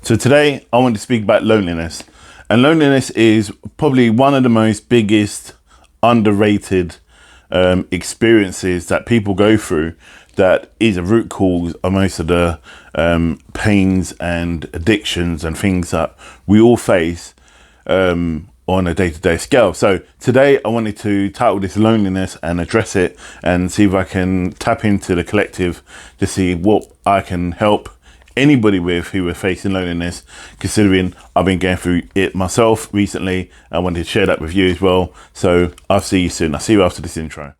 So today I want to speak about loneliness. And loneliness is probably one of the most biggest underrated experiences that people go through, that is a root cause of most of the pains and addictions and things that we all face on a day-to-day scale. So today I wanted to title this loneliness and address it and see if I can tap into the collective to see what I can help anybody with who are facing loneliness, considering I've been going through it myself recently. I wanted to share that with you as well. So I'll see you soon. I'll see you after this intro.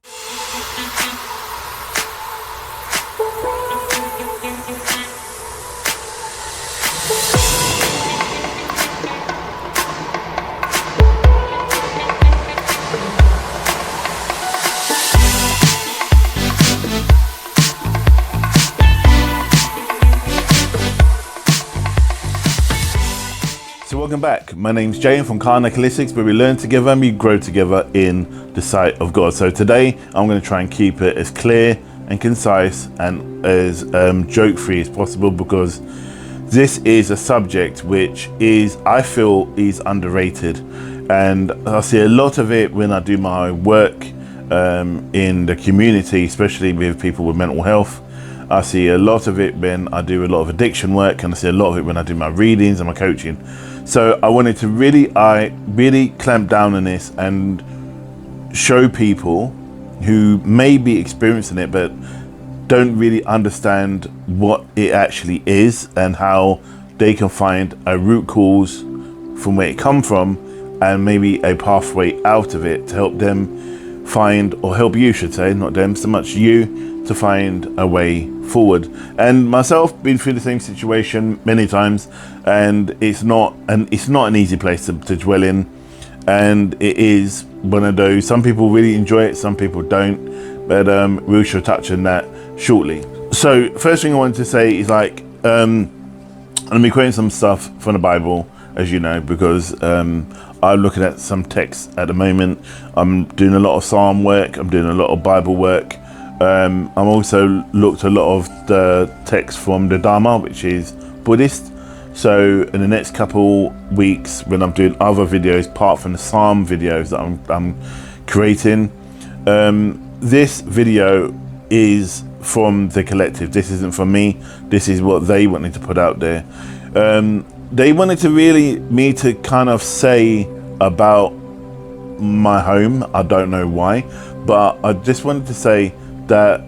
So welcome back. My name's Jay. I'm from Karnak Holistics, where we learn together and we grow together in the sight of God. So today I'm going to try and keep it as clear and concise and as joke-free as possible, because this is a subject which I feel is underrated, and I see a lot of it when I do my work in the community, especially with people with mental health. I see a lot of it when I do a lot of addiction work, and I see a lot of it when I do my readings and my coaching. So I wanted to really clamp down on this and show people who may be experiencing it but don't really understand what it actually is and how they can find a root cause from where it come from, and maybe a pathway out of it to help them find, or help you, should say, not them so much, you, to find a way forward. And myself, been through the same situation many times, and it's not an easy place to dwell in, and it is one of those, some people really enjoy it, some people don't, but we shall touch on that shortly. So first thing I wanted to say is, like, I'm quoting some stuff from the Bible, as you know, because I'm looking at some texts at the moment. I'm doing a lot of Psalm work, I'm doing a lot of Bible work. I'm also looked a lot of the text from the Dharma, which is Buddhist. So in the next couple weeks, when I'm doing other videos apart from the Psalm videos that I'm creating, this video is from the collective. This isn't from me. This is what they wanted to put out there. They wanted me to kind of say about my home. I don't know why, but I just wanted to say that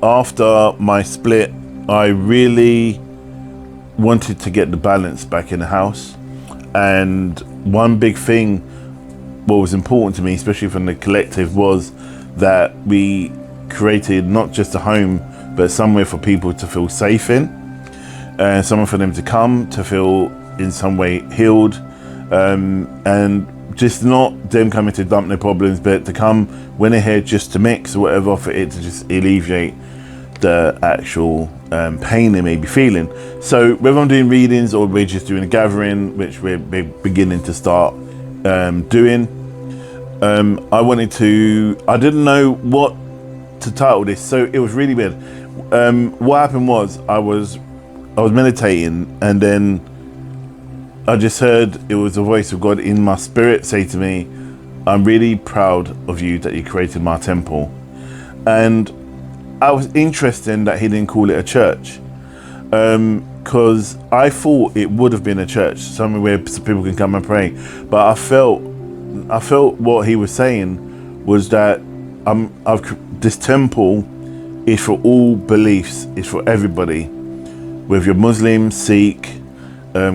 after my split, I really wanted to get the balance back in the house. And one big thing, what was important to me, especially from the collective, was that we created not just a home, but somewhere for people to feel safe in, and somewhere for them to come to feel in some way healed, and just not them coming to dump their problems, but to come when they're here just to mix or whatever, for it to just alleviate the actual pain they may be feeling. So whether I'm doing readings or we're just doing a gathering, which we're beginning to start doing, I didn't know what to title this, so it was really weird. What happened was I was meditating, and then I just heard, it was the voice of God in my spirit say to me, I'm really proud of you that you created my temple. And I was interested that he didn't call it a church, because I thought it would have been a church, somewhere where people can come and pray. But I felt what he was saying was that this temple is for all beliefs, it's for everybody, whether you're Muslim, Sikh,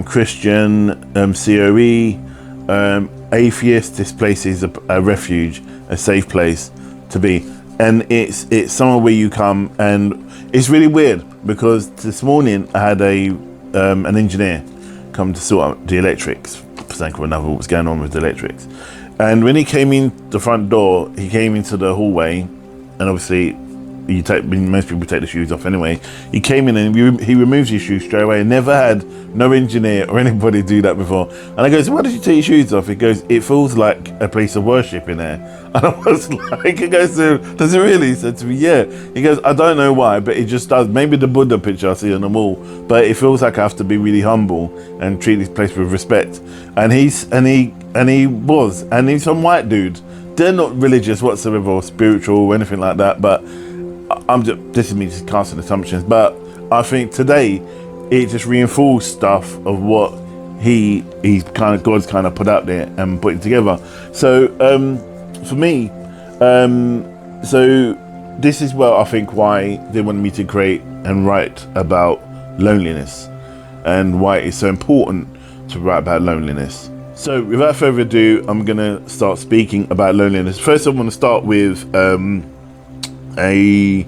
Christian, COE, atheist. This place is a refuge, a safe place to be, and it's somewhere where you come. And it's really weird, because this morning I had an engineer come to sort out the electrics, for another what was going on with the electrics. And when he came in the front door, he came into the hallway, and obviously most people take the shoes off anyway. He came in and he removes his shoes straight away. Never had no engineer or anybody do that before. And I goes, why did you take your shoes off? He goes, it feels like a place of worship in there. And I was like, he goes, does it really? He said to me, yeah. He goes, I don't know why, but it just does. Maybe the Buddha picture I see on the wall, but it feels like I have to be really humble and treat this place with respect. And he's some white dude. They're not religious whatsoever or spiritual or anything like that, but this is me just casting assumptions. But I think today it just reinforced stuff of what God's kind of put out there and putting together. So for me, so this is I think why they wanted me to create and write about loneliness, and why it's so important to write about loneliness. So without further ado, I'm gonna start speaking about loneliness. First, I want to start with a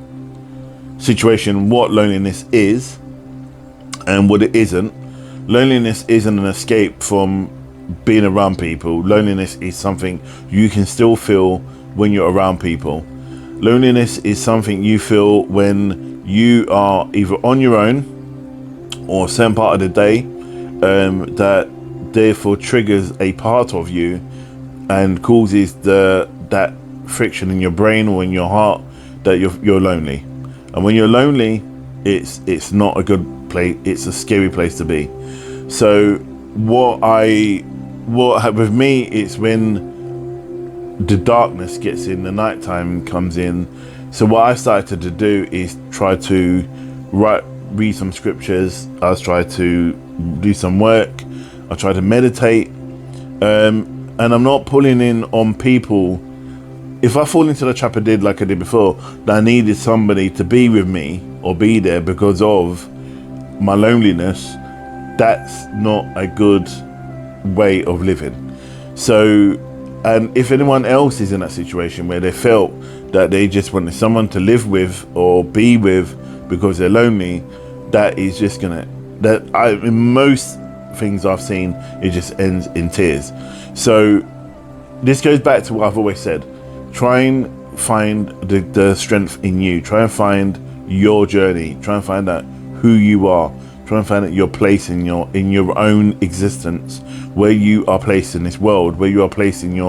situation, what loneliness is and what it isn't. Loneliness isn't an escape from being around people. Loneliness is something you can still feel when you're around people. Loneliness is something you feel when you are either on your own or a certain part of the day, that therefore triggers a part of you and causes that friction in your brain or in your heart that you're lonely. And when you're lonely, it's not a good place. It's a scary place to be. So what with me, it's when the darkness gets in, the nighttime comes in. So what I started to do is try to read some scriptures. I try to do some work. I try to meditate, and I'm not pulling in on people. If I fall into the trap I did like I did before, that I needed somebody to be with me or be there because of my loneliness, that's not a good way of living. So, and if anyone else is in that situation where they felt that they just wanted someone to live with or be with because they're lonely, that is just in most things I've seen, it just ends in tears. So this goes back to what I've always said. Try and find the strength in you. Try and find your journey. Try and find out who you are. Try and find out your place in your own existence, where you are placed in this world, where you are placed in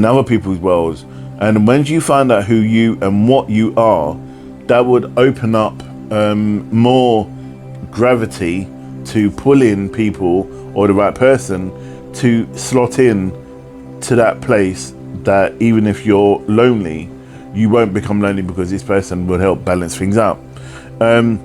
other people's worlds. And when you find out who you and what you are, that would open up more gravity to pull in people or the right person to slot in to that place, that even if you're lonely, you won't become lonely because this person will help balance things out. And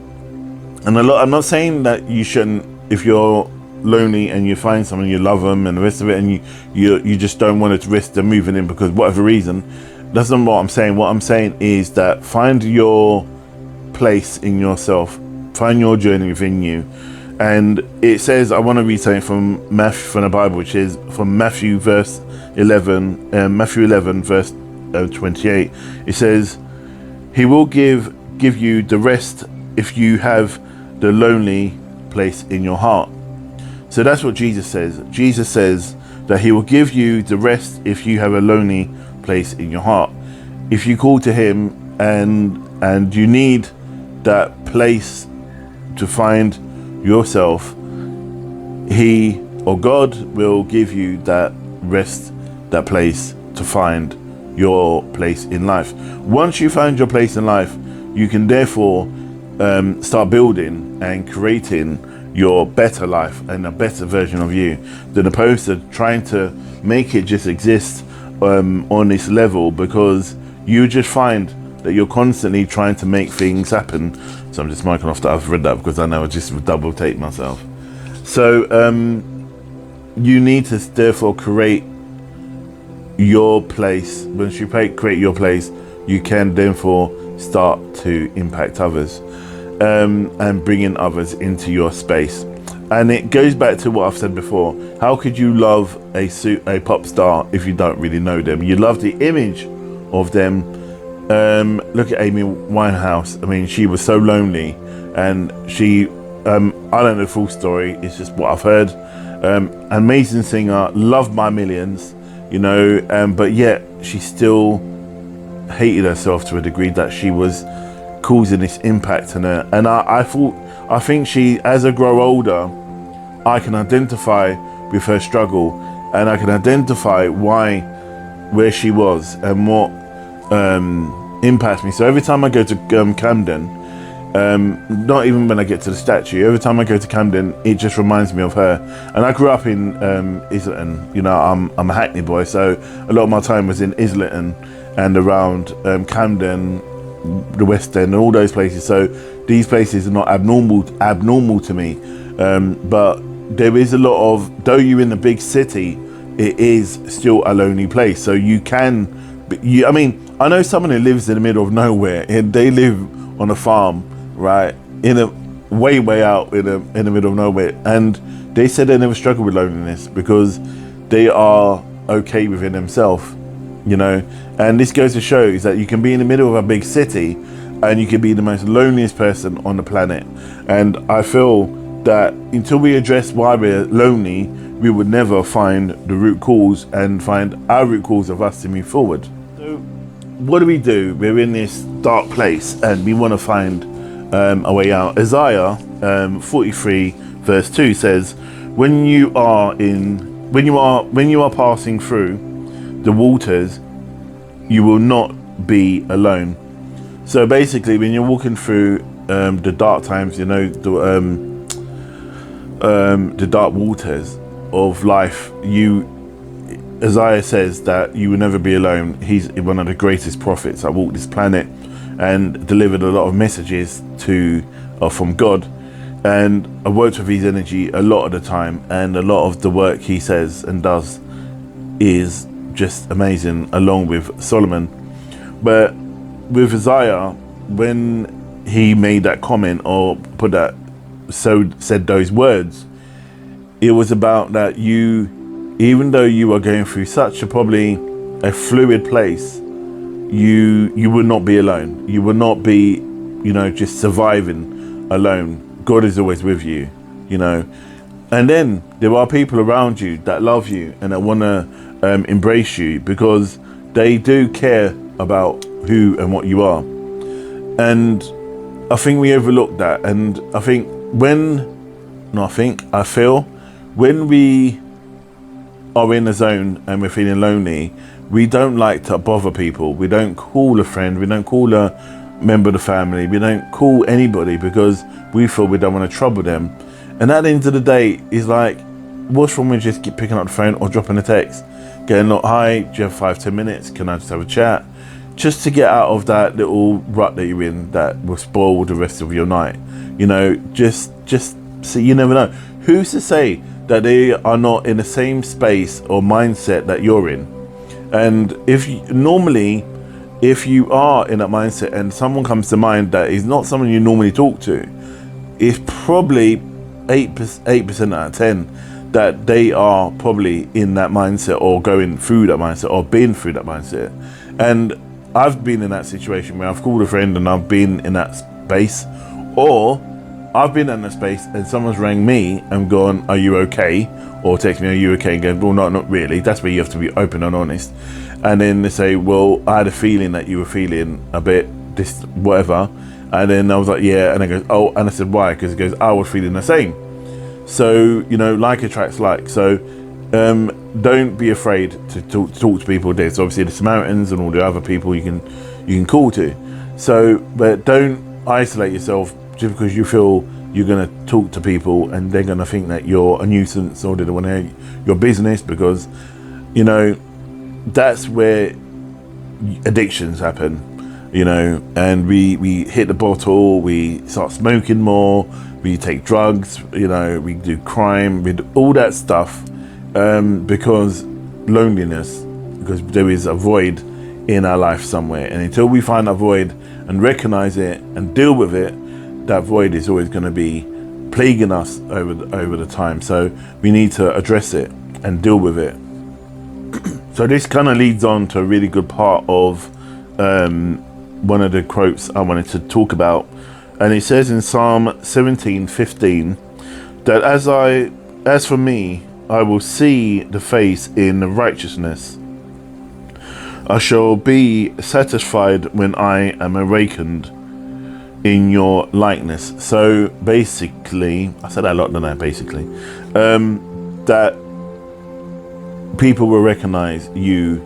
I'm not saying that you shouldn't, if you're lonely and you find someone, you love them and the rest of it, and you just don't want to risk them moving in because whatever reason, that's not what I'm saying. What I'm saying is that find your place in yourself, find your journey within you. And it says, I want to read something from the Bible, which is from Matthew 11 verse 28. It says, he will give you the rest if you have the lonely place in your heart. So that's what Jesus says. Jesus says that he will give you the rest if you have a lonely place in your heart. If you call to him and you need that place to find yourself, he or God will give you that rest, that place to find your place in life. Once you find your place in life, you can therefore start building and creating your better life and a better version of you, than opposed to trying to make it just exist on this level, because you just find that you're constantly trying to make things happen. So I'm just marking off that I've read that because I know I just double take myself. So you need to therefore create your place. Once you create your place, you can therefore start to impact others and bring in others into your space. And it goes back to what I've said before. How could you love a pop star if you don't really know them? You love the image of them. Look at Amy Winehouse. I mean, she was so lonely, and she I don't know the full story, it's just what I've heard. Amazing singer, loved by millions, but yet she still hated herself to a degree that she was causing this impact on her. And I think she, as I grow older, I can identify with her struggle, and I can identify where she was and what impacts me. So every time I go to Camden, not even when I get to the statue, every time I go to Camden, it just reminds me of her. And I grew up in Islington. You know, I'm a Hackney boy, so a lot of my time was in Islington and around Camden, the West End, and all those places. So these places are not abnormal to me, but there is a lot of, though you're in a big city, it is still a lonely place. So you can, I mean, I know someone who lives in the middle of nowhere, and they live on a farm, right, in a way out in the middle of nowhere, and they said they never struggle with loneliness because they are okay within themselves, you know. And this goes to show is that you can be in the middle of a big city and you can be the most loneliest person on the planet. And I feel that until we address why we're lonely, we would never find the root cause and find our root cause of us to move forward. So what do? We're in this dark place and we want to find a way out. Isaiah 43 verse 2 says, when you are passing through the waters, you will not be alone. So basically, when you're walking through the dark times, you know, the dark waters of life, Isaiah says that you will never be alone. He's one of the greatest prophets that walked this planet and delivered a lot of messages from God. And I worked with his energy a lot of the time, and a lot of the work he says and does is just amazing, along with Solomon. But with Isaiah, when he made that comment or said those words, it was about that even though you are going through such probably a fluid place, you will not be alone. You will not be, you know, just surviving alone. God is always with you, you know. And then there are people around you that love you and that want to embrace you because they do care about who and what you are. And I think we overlook that. And I feel when we are in a zone and we're feeling lonely, we don't like to bother people. We don't call a friend, we don't call a member of the family, we don't call anybody because we feel we don't want to trouble them. And at the end of the day, it's like, what's wrong with just keep picking up the phone or dropping a text, getting like, hi, do you have 5-10 minutes? Can I just have a chat? Just to get out of that little rut that you're in that will spoil the rest of your night. You know, just see, you never know. Who's to say that they are not in the same space or mindset that you're in? And if you are in that mindset and someone comes to mind that is not someone you normally talk to, it's probably 8% out of 10 that they are probably in that mindset or going through that mindset or been through that mindset. And I've been in that situation where I've called a friend and I've been in that space, or I've been in that space and someone's rang me and gone, are you okay? Or text me, are you okay? And go, well, not really. That's where you have to be open and honest. And then they say, well, I had a feeling that you were feeling a bit this whatever. And then I was like, yeah. And I go, oh, and I said, why? Because it goes, I was feeling the same. So, you know, like attracts like. So don't be afraid to talk to people. There's obviously the Samaritans and all the other people you can call to. So, but don't isolate yourself just because you feel you're going to talk to people and they're going to think that you're a nuisance or they don't want to hear your business, because, you know, that's where addictions happen, you know, and we hit the bottle, we start smoking more, we take drugs, you know, we do crime, we do all that stuff because loneliness, because there is a void in our life somewhere. And until we find that void and recognize it and deal with it, that void is always going to be plaguing us over the time. So we need to address it and deal with it. So this kind of leads on to a really good part of one of the quotes I wanted to talk about. And it says in Psalm 17:15 that as for me, I will see the face in righteousness. I shall be satisfied when I am awakened. in your likeness. So basically, I said that a lot, don't I? Basically, that people will recognize you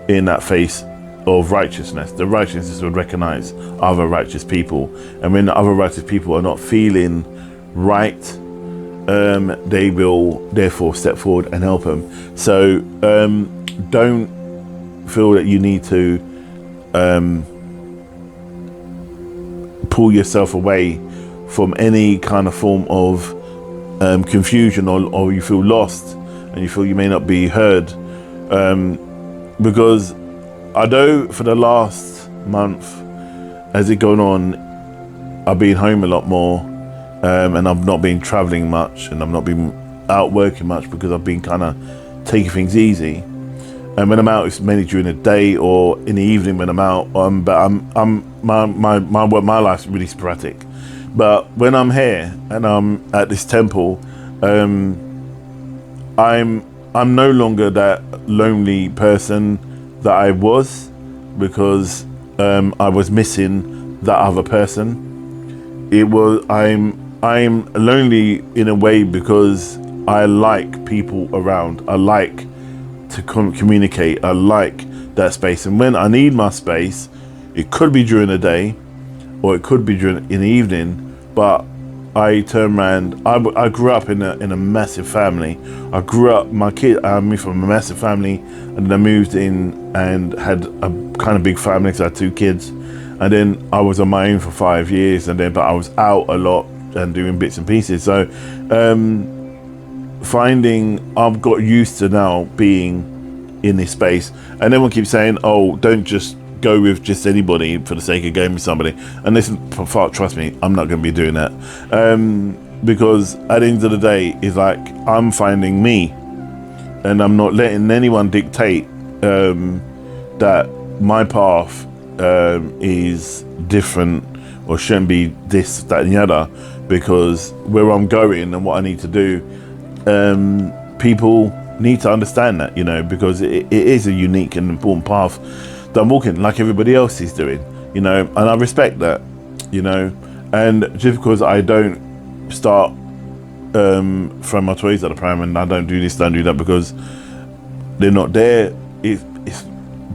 in that face of righteousness. The righteousness will recognize other righteous people, and when the other righteous people are not feeling right, they will therefore step forward and help them. So don't feel that you need to pull yourself away from any kind of form of confusion, or you feel lost and you feel you may not be heard, because although for the last month as it gone on, I've been home a lot more, and I've not been traveling much, and I've not been out working much because I've been kind of taking things easy. And when I'm out, it's mainly during the day or in the evening when I'm out. But my life's really sporadic. But when I'm here and I'm at this temple, I'm no longer that lonely person that I was, because I was missing that other person. I'm lonely in a way because I like people around. I like to communicate. I like that space, and when I need my space, it could be during the day or it could be in the evening, but I turn around. I grew up in a massive family. I moved from a massive family, and then I moved in and had a kind of big family, so I had 2 kids, and then I was on my own for 5 years, but I was out a lot and doing bits and pieces. So I've got used to now being in this space, and everyone keeps saying, oh, don't just go with just anybody for the sake of going with somebody. And listen, trust me, I'm not going to be doing that, because at the end of the day, it's like I'm finding me, and I'm not letting anyone dictate that my path is different or shouldn't be this, that and the other, because where I'm going and what I need to do, people need to understand that, because it is a unique and important path that I'm walking, like everybody else is doing, and I respect that, and just because I don't start throwing my toys at the pram, and I don't do this, don't do that because they're not there, it's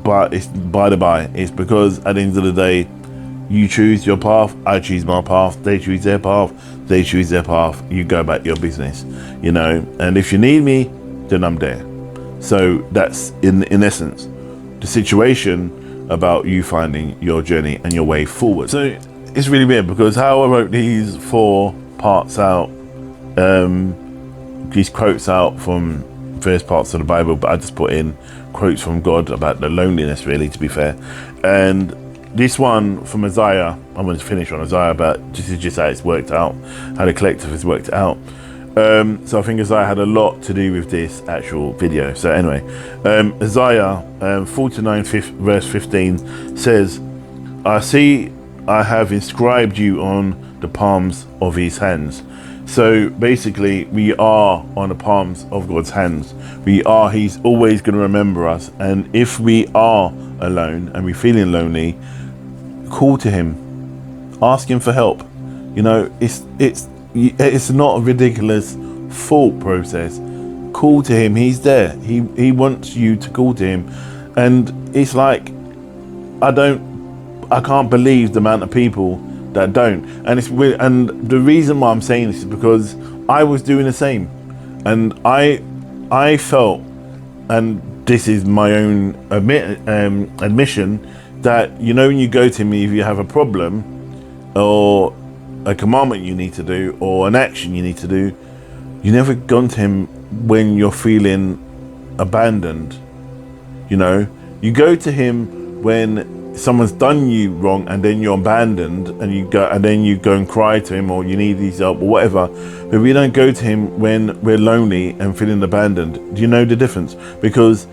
by the by. It's because at the end of the day, you choose your path, I choose my path, they choose their path, they choose their path, you go about your business, and if you need me, then I'm there. So that's in essence the situation about you finding your journey and your way forward. So it's really weird because how I wrote these 4 parts out, these quotes out from various parts of the Bible, but I just put in quotes from God about the loneliness, really, to be fair. And this one from Isaiah, I'm going to finish on Isaiah, but this is just how it's worked out, how the collective has worked out. So I think Isaiah had a lot to do with this actual video. So anyway, Isaiah 49 verse 15 says, I see I have inscribed you on the palms of his hands. So basically, we are on the palms of God's hands. He's always going to remember us. And if we are alone and we're feeling lonely, call to him, ask him for help. It's not a ridiculous thought process. Call to him. He's there. He wants you to call to him. And it's like, I can't believe the amount of people that don't. And it's weird. And the reason why I'm saying this is because I was doing the same, and I felt, and this is my own admission, that when you go to me, if you have a problem or a commandment you need to do or an action you need to do, you never gone to him when you're feeling abandoned. You go to him when someone's done you wrong, and then you're abandoned, and you go and cry to him, or you need his help or whatever. But we don't go to him when we're lonely and feeling abandoned. Do you know the difference? Because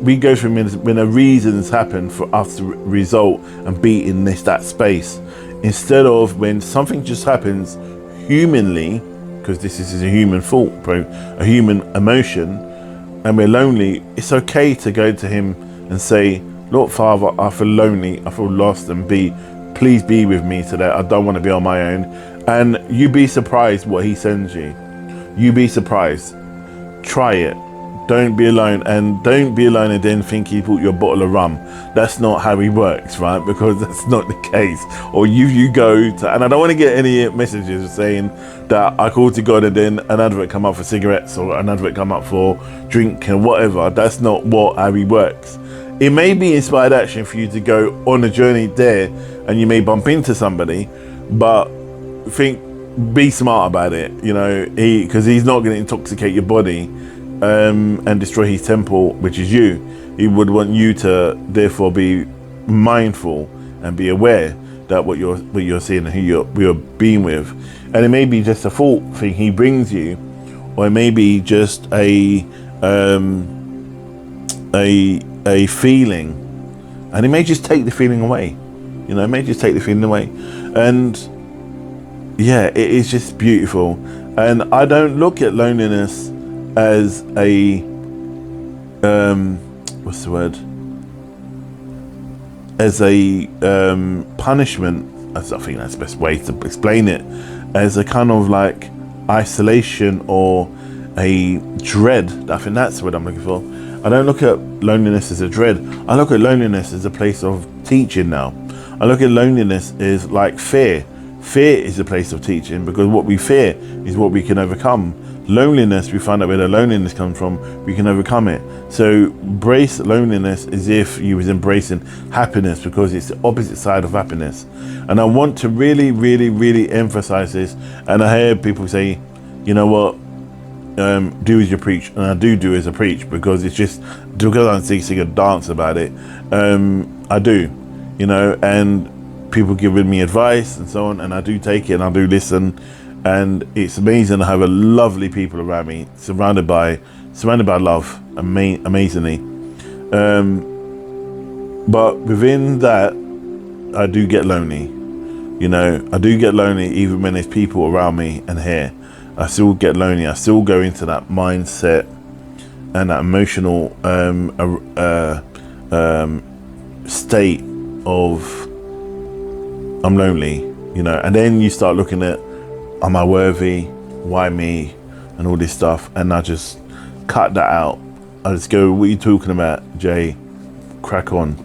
we go to him when the reasons happen for us to result and be in that space, instead of when something just happens humanly, because this is a human thought, a human emotion, and we're lonely. It's okay to go to him and say, Lord Father, I feel lonely, I feel lost, and please be with me today. I don't want to be on my own. And you'd be surprised what he sends you. You'd be surprised. Try it. Don't be alone, and don't be alone and then think he bought you a bottle of rum. That's not how he works, right? Because that's not the case. Or you go to, and I don't want to get any messages saying that I called to God and then an advert come up for cigarettes or an advert come up for drink and whatever. That's not how he works. It may be inspired action for you to go on a journey there, and you may bump into somebody, but be smart about it, you know, because he's not going to intoxicate your body and destroy his temple, which is you. He would want you to therefore be mindful and be aware that what you're seeing and who you're being with. And it may be just a thought thing he brings you, or it may be just a feeling, and it may just take the feeling away. You know, it may just take the feeling away. And yeah, it is just beautiful. And I don't look at loneliness as a what's the word, as a punishment. I think that's the best way to explain it, as a kind of like isolation or a dread. I think that's the word I'm looking for. I don't look at loneliness as a dread. I look at loneliness as a place of teaching now. I look at loneliness as like fear. Fear is a place of teaching, because what we fear is what we can overcome. Loneliness, we find out where the loneliness comes from, we can overcome it. So embrace loneliness as if you was embracing happiness, because it's the opposite side of happiness. And I want to really, really, really emphasize this. And I hear people say, you know what, do as you preach. And I do as I preach, because it's just, because I'm sing a dance about it. I do, you know, and people giving me advice and so on, and I do take it and I do listen, and it's amazing. I have a lovely people around me, surrounded by love, amazingly. But within that, I do get lonely. You know, I do get lonely even when there's people around me and here. I still get lonely. I still go into that mindset and that emotional state of I'm lonely, you know. And then you start looking at, am I worthy? Why me? And all this stuff. And I just cut that out. I just go, what are you talking about, Jay? Crack on.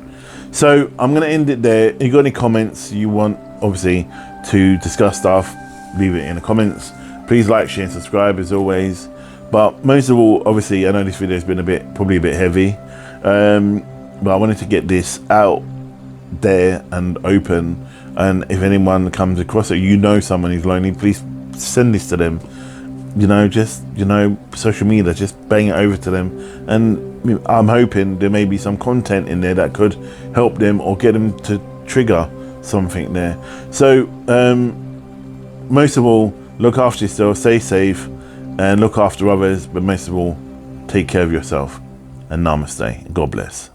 So I'm going to end it there. If you got any comments you want, obviously, to discuss stuff, leave it in the comments. Please like, share, and subscribe as always. But most of all, obviously, I know this video has been probably a bit heavy. But I wanted to get this out there and open. And if anyone comes across it, you know someone who's lonely, please send this to them. You know, just, you know, social media, just bang it over to them. And I'm hoping there may be some content in there that could help them or get them to trigger something there. So most of all, look after yourself, stay safe, and look after others. But most of all, take care of yourself. And namaste. God bless.